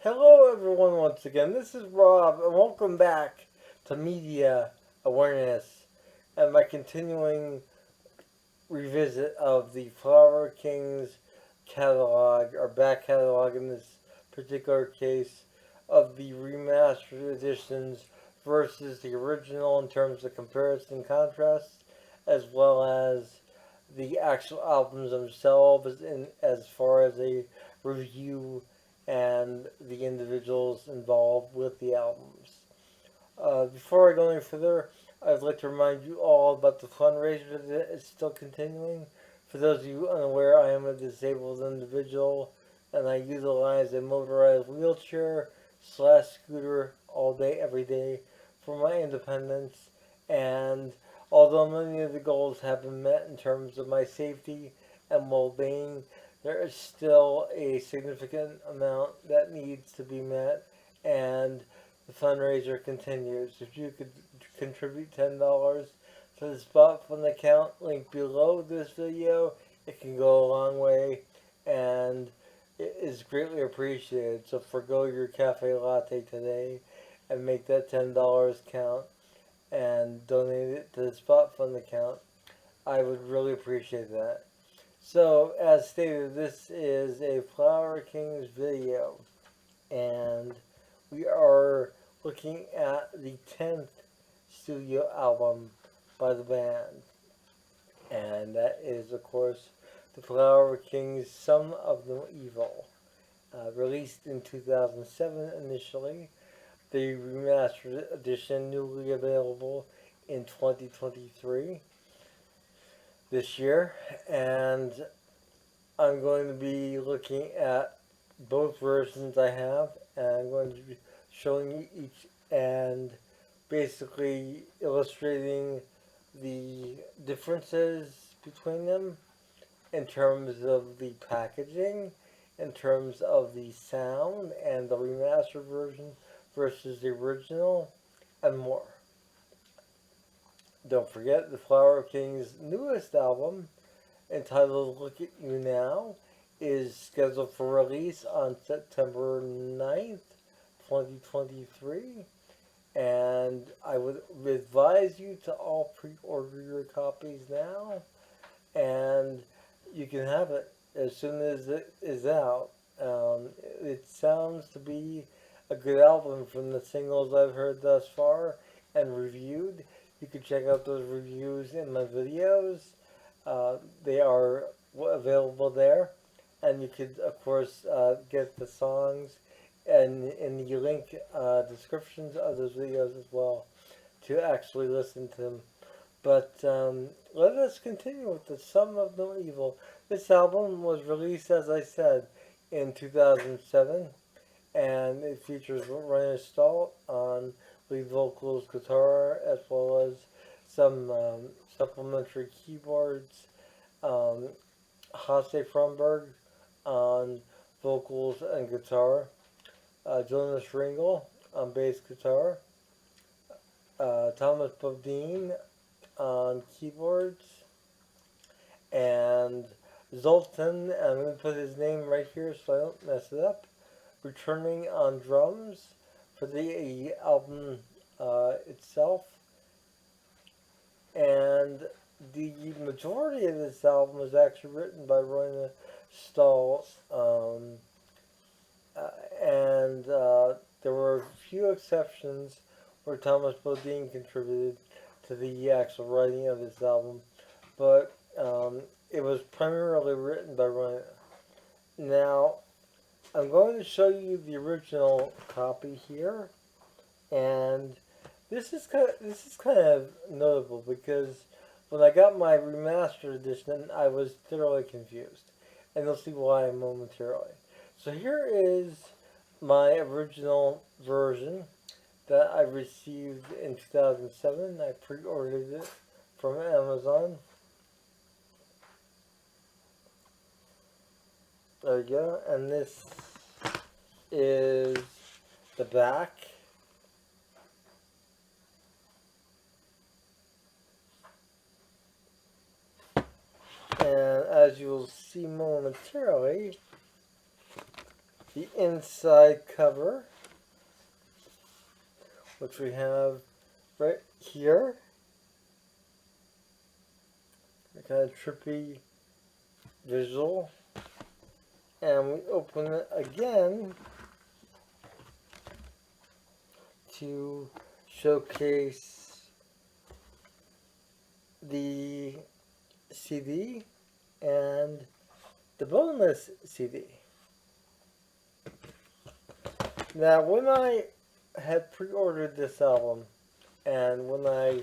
Hello, everyone, once again. This is Rob, and welcome back to Media Awareness and my continuing revisit of the Flower Kings catalog, or back catalog in this particular case, of the remastered editions versus the original in terms of comparison and contrast, as well as the actual albums themselves, in as far as a review and the individuals involved with the albums. Before I go any further, I'd like to remind you all about the fundraiser that is still continuing. For those of you unaware, I am a disabled individual and I utilize a motorized wheelchair slash scooter all day, every day for my independence. And although many of the goals have been met in terms of my safety and well being, there is still a significant amount that needs to be met. And the fundraiser continues. If you could contribute $10 to the spot fund account link below this video, it can go a long way and it is greatly appreciated. So forgo your cafe latte today and make that $10 count and donate it to the spot fund account. I would really appreciate that. So, as stated, this is a Flower Kings video, and we are looking at the 10th studio album by the band, and that is, of course, the Flower Kings' Some of Them Evil, released in 2007 initially, the remastered edition newly available in 2023 this year, and I'm going to be looking at both versions I have, and I'm going to be showing you each and basically illustrating the differences between them in terms of the packaging, in terms of the sound and the remastered version versus the original, and more. Don't forget the Flower King's newest album, entitled Look at You Now, is scheduled for release on September 9th, 2023. And I would advise you to all pre order your copies now. And you can have it as soon as it is out. It sounds to be a good album from the singles I've heard thus far and reviewed. You can check out those reviews in my videos. They are available there, and you could, of course, get the songs and in the link descriptions of those videos as well to actually listen to them. But let us continue with the Sum of No Evil. This album was released, as I said, in 2007, and it features Rainer Stahl on lead vocals, guitar, as well as some supplementary keyboards. Hasse Fromberg on vocals and guitar. Jonas Ringel on bass guitar. Thomas Bodine on keyboards. And Zoltan, I'm going to put his name right here so I don't mess it up, returning on drums for the album itself. And the majority of this album was actually written by Roine Stahl, and there were a few exceptions where Thomas Bodine contributed to the actual writing of this album, but it was primarily written by Roine. Now, I'm going to show you the original copy here, and this is kind of notable because when I got my remastered edition, I was thoroughly confused, and you'll see why momentarily. So here is my original version that I received in 2007. I pre-ordered it from Amazon. There we go, and this is the back. And as you will see momentarily, the inside cover, which we have right here. A kind of trippy visual. And we open it again to showcase the CD and the bonus CD. Now, when I had pre-ordered this album, and when I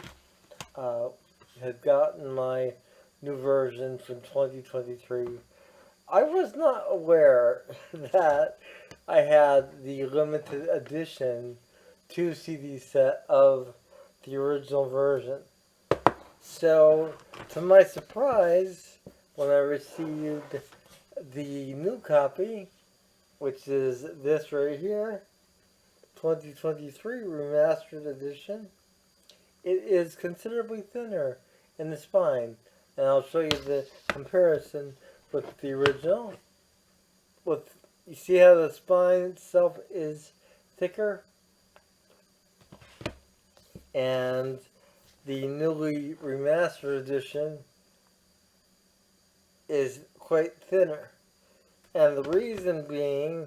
had gotten my new version from 2023, I was not aware that I had the limited edition 2 CD set of the original version. So, to my surprise, when I received the new copy, which is this right here, 2023 Remastered Edition, it is considerably thinner in the spine. And I'll show you the comparison with the original. You see how the spine itself is thicker? And the newly remastered edition is quite thinner. And the reason being,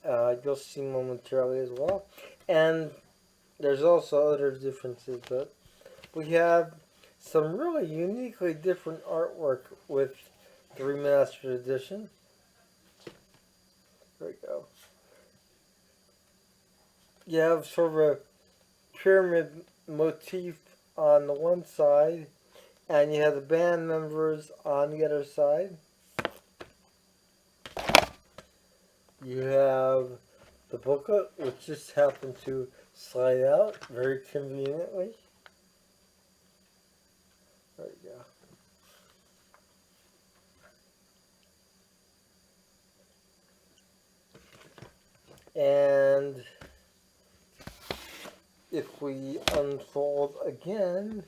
you'll see momentarily as well. And there's also other differences, but we have some really uniquely different artwork with the remastered edition. There we go. You have sort of a pyramid motif on the one side, and you have the band members on the other side. You have the booklet, which just happened to slide out very conveniently. There you go. And if we unfold again,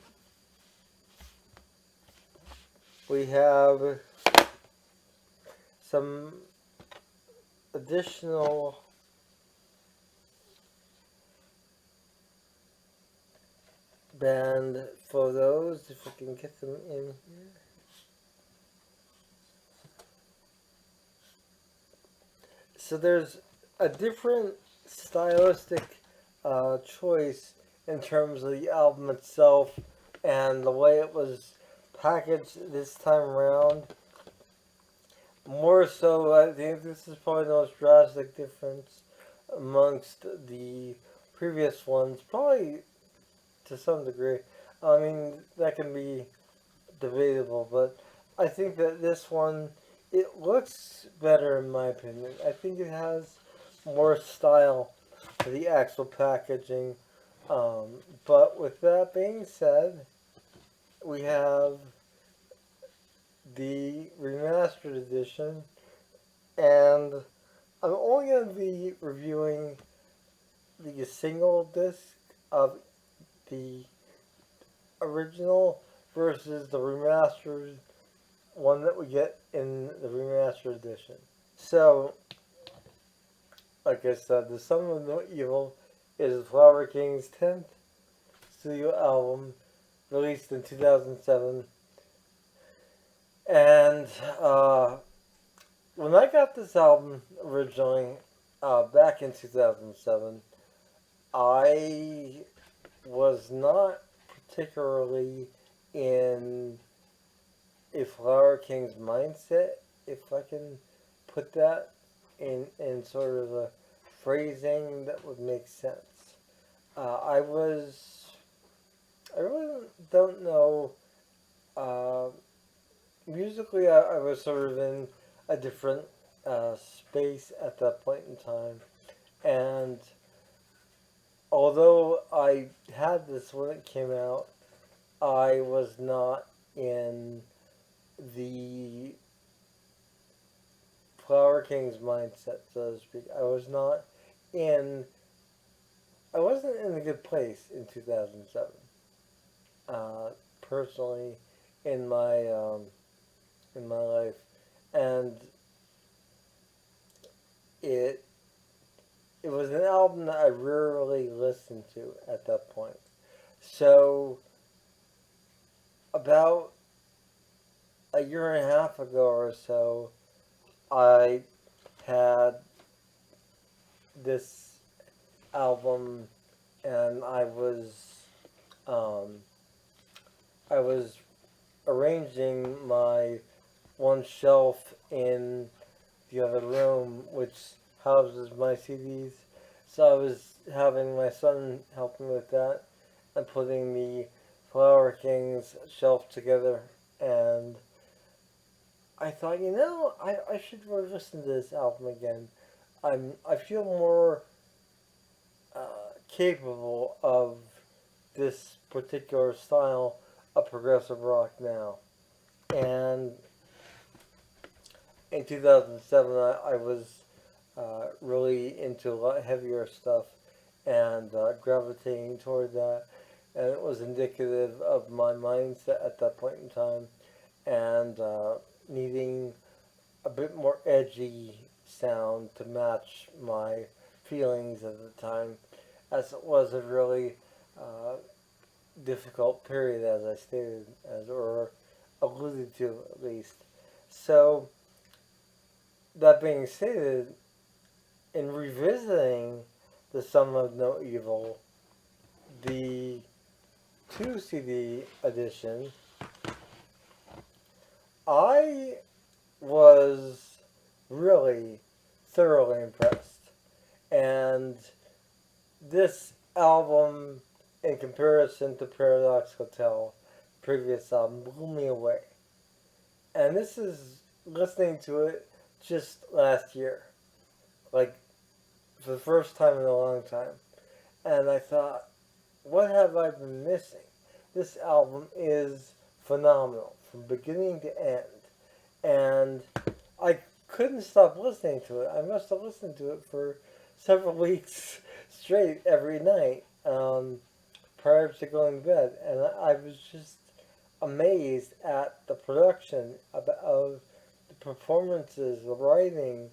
we have some additional band photos, if we can get them in here. So there's a different stylistic choice in terms of the album itself and the way it was packaged this time around. More so, I think this is probably the most drastic difference amongst the previous ones, probably to some degree. I mean, that can be debatable, but I think that this one, it looks better in my opinion. I think it has more style to the actual packaging. But with that being said, we have the remastered edition, and I'm only going to be reviewing the single disc of the original versus the remastered one that we get in the remastered edition. So, like I said, The Sum of No Evil is Flower King's 10th studio album, released in 2007. And when I got this album originally, back in 2007, I was not particularly in a Flower King's mindset, if I can put that in sort of a phrasing that would make sense. I really don't know, musically I was sort of in a different space at that point in time, and although I had this when it came out, I was not in the Flower King's mindset, so to speak. I wasn't in a good place in 2007. Personally, in my life, and it it was an album that I rarely listened to at that point. So about a year and a half ago or so, I had this album, and um, I was arranging my one shelf in the other room, which houses my CDs. So I was having my son help me with that and putting the Flower Kings shelf together. And I thought, I should really listen to this album again. I feel more capable of this particular style of progressive rock now. And in 2007, I was really into a lot heavier stuff and gravitating toward that. And it was indicative of my mindset at that point in time and needing a bit more edgy sound to match my feelings at the time, as it was a really uh, difficult period, as I stated, as or alluded to at least. So, that being stated, in revisiting The Sum of No Evil, the 2 CD edition, I was really thoroughly impressed. And this album, in comparison to Paradox Hotel, previous album, blew me away. And this is listening to it just last year, like for the first time in a long time. And I thought, what have I been missing? This album is phenomenal from beginning to end. And I couldn't stop listening to it. I must have listened to it for several weeks straight every night prior to going to bed. And I was just amazed at the production of the performances, the writing.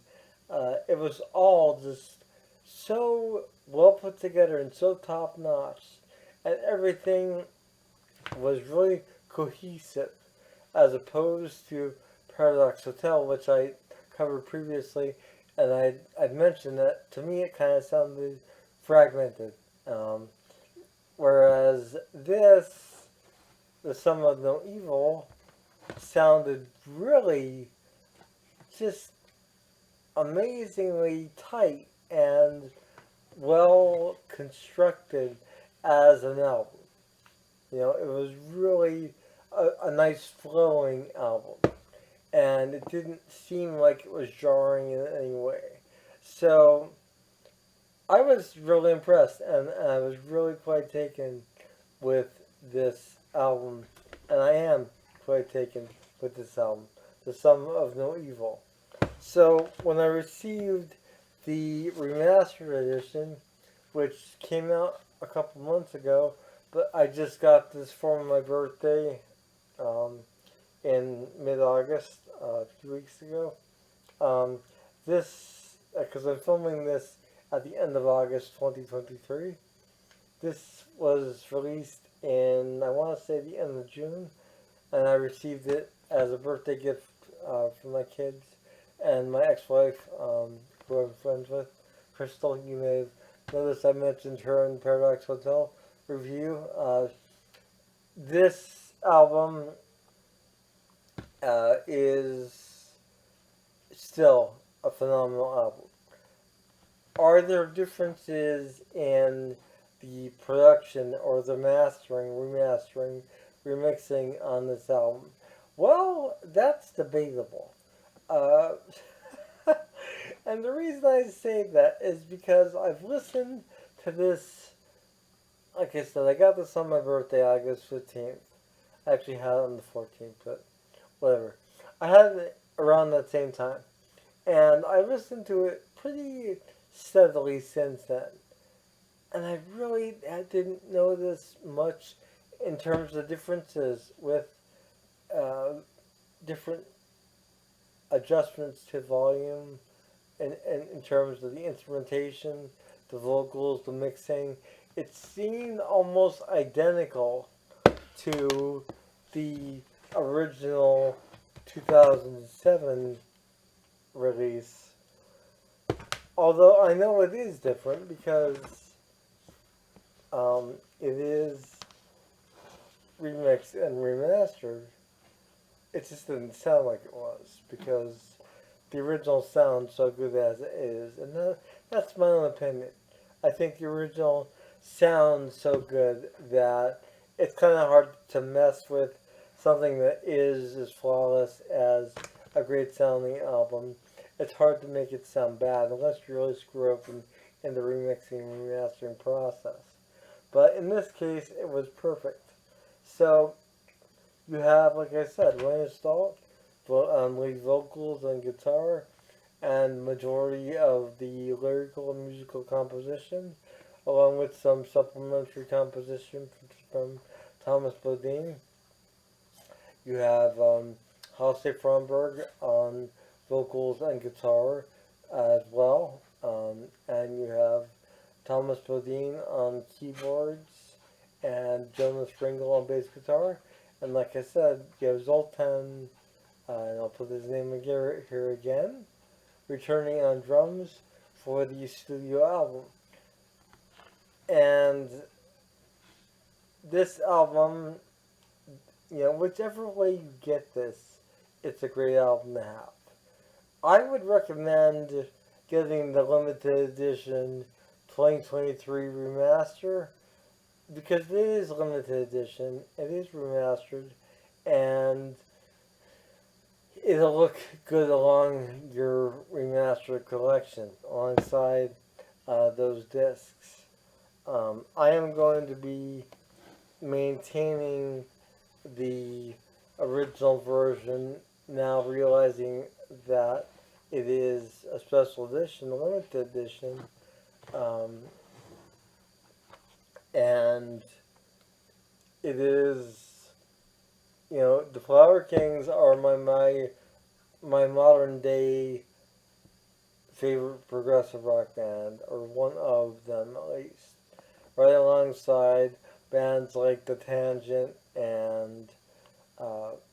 It was all just so well put together and so top notch. And everything was really cohesive as opposed to Paradox Hotel, which I covered previously, and I'd mentioned that to me it kind of sounded fragmented. Whereas this, The Sum of No Evil, sounded really just amazingly tight and well constructed as an album. It was really a nice flowing album. And it didn't seem like it was jarring in any way. So I was really impressed, and I was really quite taken with this album, and I am quite taken with this album, The Sum of No Evil. So when I received the remastered edition, which came out a couple months ago, but I just got this for my birthday in mid-August, a few weeks ago. This, because I'm filming this at the end of August 2023. This was released in, I want to say, the end of June, and I received it as a birthday gift from my kids and my ex-wife, who I'm friends with, Crystal. You may have noticed I mentioned her in Paradox Hotel review. This album is still a phenomenal album. Are there differences in the production or the mastering, remastering, remixing on this album? Well, that's debatable. Uh, and the reason I say that is because I've listened to this. Like I said, I got this on my birthday, August 15th. I actually had it on the 14th, but whatever. I had it around that same time. And I listened to it pretty steadily since then. And I didn't notice much in terms of differences with different adjustments to volume in terms of the instrumentation, the vocals, the mixing. It seemed almost identical to the original 2007 release. Although I know it is different because it is remixed and remastered. It just didn't sound like it was because the original sounds so good as it is, and that's my own opinion. I think the original sounds so good that it's kind of hard to mess with something that is as flawless as a great sounding album. It's hard to make it sound bad unless you really screw up in the remixing and remastering process. But in this case, it was perfect. So you have, like I said, Ryan Stahl lead vocals and guitar, and majority of the lyrical and musical composition, along with some supplementary composition from Thomas Bodine. You have Halsey Fromberg on vocals and guitar as well, and you have Thomas Bodine on keyboards and Jonas Ringel on bass guitar. And like I said, you have Zoltan, and I'll put his name here again, returning on drums for the studio album. And this album, whichever way you get this, it's a great album to have. I would recommend getting the limited edition 2023 remaster because it is limited edition, it is remastered, and it'll look good along your remastered collection alongside those discs. I am going to be maintaining the original version, now realizing that it is a special edition, a limited edition, and it is, the Flower Kings are my modern day favorite progressive rock band, or one of them at least, right alongside bands like The Tangent and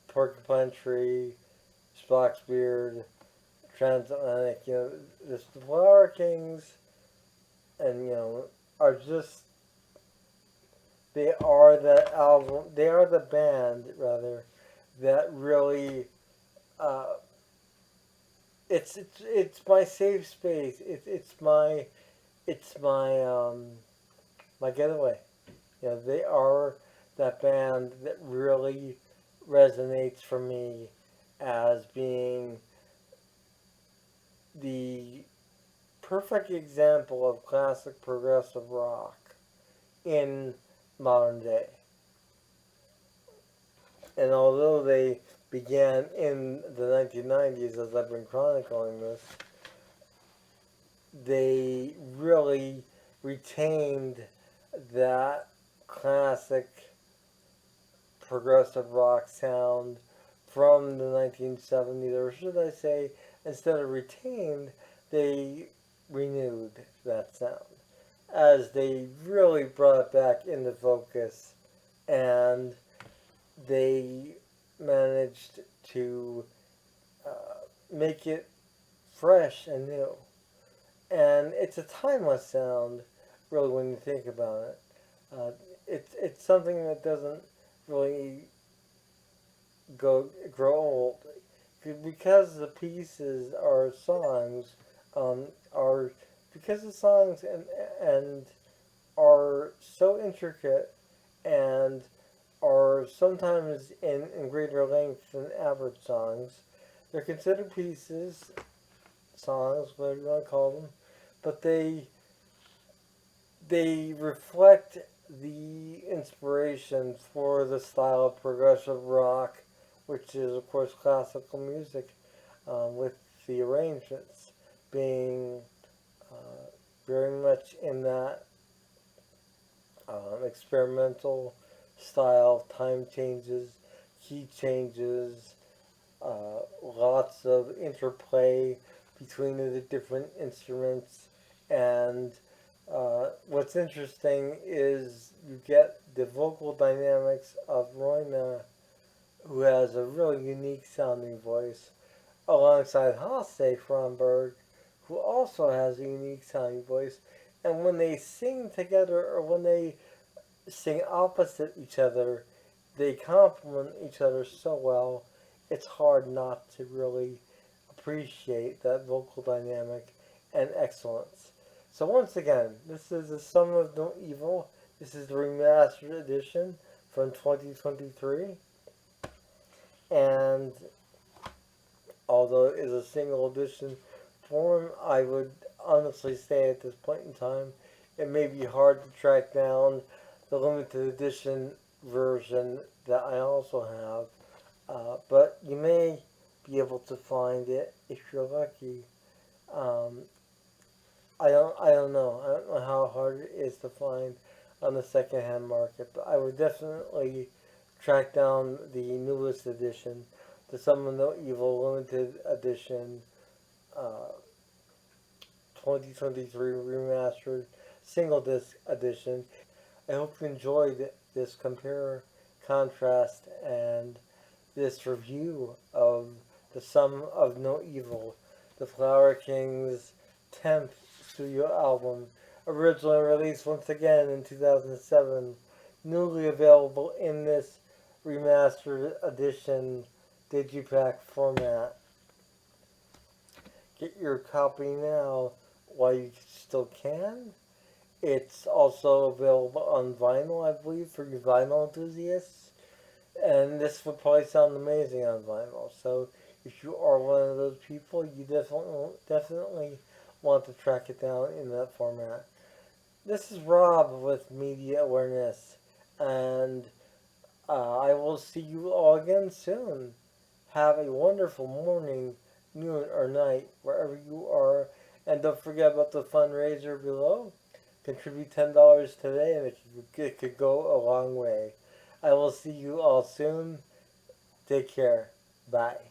Porcupine Tree, Spock's Beard, Transatlantic. The Flower Kings, and are just, they are that album. They are the band rather that really. It's my safe space. My getaway. They are that band that really resonates for me as being the perfect example of classic progressive rock in modern day. And although they began in the 1990s, as I've been chronicling this, they really retained that classic progressive rock sound from the 1970s, or should I say, instead of retained, they renewed that sound as they really brought it back into focus, and they managed to make it fresh and new. And it's a timeless sound, really, when you think about it. It's something that doesn't really grow old, because the pieces are songs, are because the songs and are so intricate and are sometimes in greater length than average songs. They're considered pieces, songs, whatever you want to call them, but they reflect the inspiration for the style of progressive rock, which is, of course, classical music, with the arrangements being very much in that experimental style, time changes, key changes, lots of interplay between the different instruments. And what's interesting is you get the vocal dynamics of Roina, who has a really unique sounding voice, alongside Hasse Fromberg, who also has a unique sounding voice. And when they sing together, or when they sing opposite each other, they complement each other so well, it's hard not to really appreciate that vocal dynamic and excellence. So once again, this is the Sum of No Evil. This is the remastered edition from 2023. And although it is a single edition form, I would honestly say at this point in time, it may be hard to track down the limited edition version that I also have. But you may be able to find it if you're lucky. Um, I don't know. I don't know how hard it is to find on the secondhand market, but I would definitely track down the newest edition, the Sum of No Evil limited edition, uh, 2023 remastered single disc edition. I hope you enjoyed this compare, contrast, and this review of the Sum of No Evil, the Flower King's 10th studio album, originally released once again in 2007, newly available in this remastered edition digipack format. Get your copy now while you still can. It's also available on vinyl, I believe, for you vinyl enthusiasts. And this would probably sound amazing on vinyl. So if you are one of those people, you definitely want to track it down in that format. This is Rob with Media Awareness, and I will see you all again soon. Have a wonderful morning, noon, or night, wherever you are. And don't forget about the fundraiser below. Contribute $10 today, and it could go a long way. I will see you all soon. Take care. Bye.